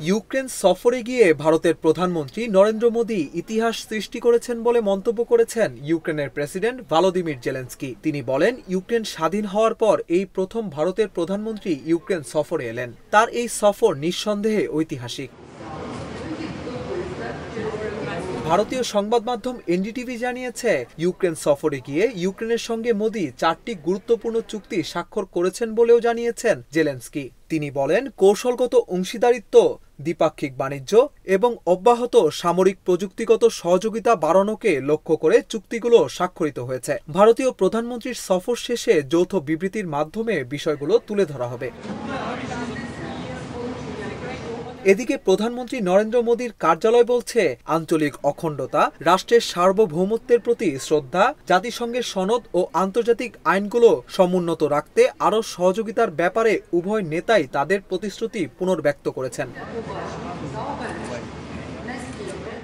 Ukraine সফরে গিয়ে ভারতের প্রধানমন্ত্রী নরেন্দ্র মোদী ইতিহাস সৃষ্টি করেছেন বলে মন্তব্য করেছেন ইউক্রেনের প্রেসিডেন্ট ভলোদিমির জেলেনস্কি। তিনি বলেন, ইউক্রেন স্বাধীন হওয়ার পর এই প্রথম ভারতের প্রধানমন্ত্রী ইউক্রেন সফরে এলেন। তার এই সফর নিঃসন্দেহে ঐতিহাসিক। ভারতীয় সংবাদ মাধ্যম এনডিটিভি জানিয়েছে, ইউক্রেন সফরে গিয়ে ইউক্রেনের সঙ্গে মোদী 4টি গুরুত্বপূর্ণ চুক্তি স্বাক্ষর করেছেন বলেও জানিয়েছেন জেলেনস্কি। তিনি বলেন, কৌশলগত অংশীদারিত্ব, দ্বিপাক্ষিক বাণিজ্য এবং অব্যাহত সামরিক প্রযুক্তিগত সহযোগিতা বাড়ানোকে লক্ষ্য করে চুক্তিগুলো স্বাক্ষরিত হয়েছে। ভারতীয় প্রধানমন্ত্রীর সফর শেষে যৌথ বিবৃতির মাধ্যমে বিষয়গুলো তুলে ধরা হবে। এদিকে প্রধানমন্ত্রী নরেন্দ্র মোদীর কার্যালয় বলছে, আঞ্চলিক অখণ্ডতা, রাষ্ট্রের সার্বভৌমত্বের প্রতি শ্রদ্ধা, জাতিসংঘের সনদ ও আন্তর্জাতিক আইনগুলো সমুন্নত রাখতে আরও সহযোগিতার ব্যাপারে উভয় নেতাই তাদের প্রতিশ্রুতি পুনর্ব্যক্ত করেছেন।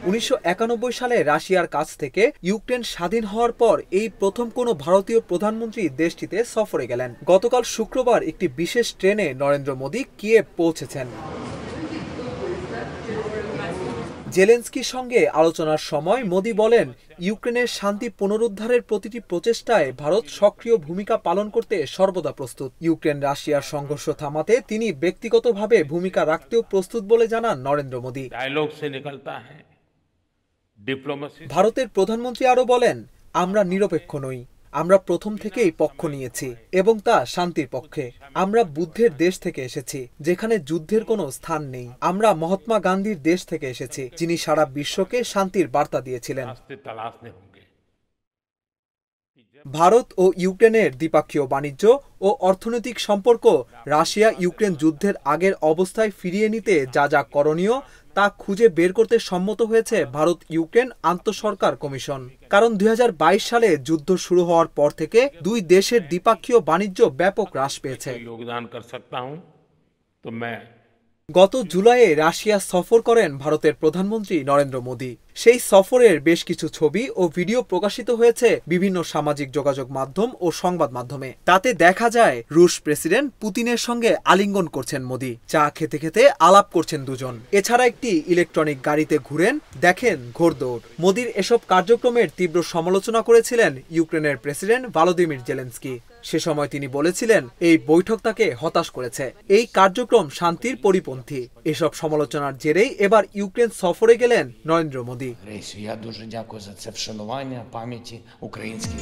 1991 সালে রাশিয়ার কাছ থেকে ইউক্রেন স্বাধীন হওয়ার পর এই প্রথম কোনো ভারতীয় প্রধানমন্ত্রী দেশটিতে সফরে গেলেন। গতকাল শুক্রবার একটি বিশেষ ট্রেনে নরেন্দ্র মোদী কিয়েভ পৌঁছেছেন। জেলেনস্কির সঙ্গে আলোচনার সময় মোদী বলেন, ইউক্রেনের শান্তি পুনরুদ্ধারের প্রতিটি প্রচেষ্টায় ভারত সক্রিয় ভূমিকা পালন করতে সর্বদা প্রস্তুত। ইউক্রেন রাশিয়ার সংঘর্ষ থামাতে তিনি ব্যক্তিগতভাবে ভূমিকা রাখতেও প্রস্তুত বলে জানান নরেন্দ্র মোদী। ভারতের প্রধানমন্ত্রী আরও বলেন, আমরা নিরপেক্ষ নই। আমরা প্রথম থেকেই পক্ষ নিয়েছি এবং তা শান্তির পক্ষে। আমরা বুদ্ধের দেশ থেকে এসেছি, যেখানে যুদ্ধের কোনো স্থান নেই। আমরা মহাত্মা গান্ধীর দেশ থেকে এসেছি, যিনি সারা বিশ্বকে শান্তির বার্তা দিয়েছিলেন। ভারত ও ইউক্রেনের দ্বিপাক্ষীয় বাণিজ্য ও অর্থনৈতিক সম্পর্ক রাশিয়া ইউক্রেন যুদ্ধের আগের অবস্থায় ফিরিয়ে নিতে যা যা করণীয় তা খুঁজে বের করতে সম্মত হয়েছে ভারত ইউক্রেন আন্তঃসরকার কমিশন। কারণ 2022 সালে যুদ্ধ শুরু হওয়ার পর থেকে দুই দেশের দ্বিপাক্ষীয় বাণিজ্য ব্যাপক হ্রাস পেয়েছে। গত জুলাইয়ে রাশিয়া সফর করেন ভারতের প্রধানমন্ত্রী নরেন্দ্র মোদী। সেই সফরের বেশ কিছু ছবি ও ভিডিও প্রকাশিত হয়েছে বিভিন্ন সামাজিক যোগাযোগ মাধ্যম ও সংবাদ মাধ্যমে। তাতে দেখা যায় রুশ প্রেসিডেন্ট পুতিনের সঙ্গে আলিঙ্গন করছেন মোদী, চা খেতে খেতে আলাপ করছেন দুজন। এছাড়া একটি ইলেকট্রনিক গাড়িতে ঘুরেন, দেখেন ঘোড়দৌড়। মোদীর এসব কার্যক্রমের তীব্র সমালোচনা করেছিলেন ইউক্রেনের প্রেসিডেন্ট ভলোদিমির জেলেনস্কি। সে সময় তিনি বলেছিলেন, এই বৈঠক তাকে হতাশ করেছে। এই কার্যক্রম শান্তির পরিপন্থী। এসব সমালোচনার জেরেই এবার ইউক্রেন সফরে গেলেন নরেন্দ্র মোদী। Я дуже дякую за це вшанування пам'яті українських.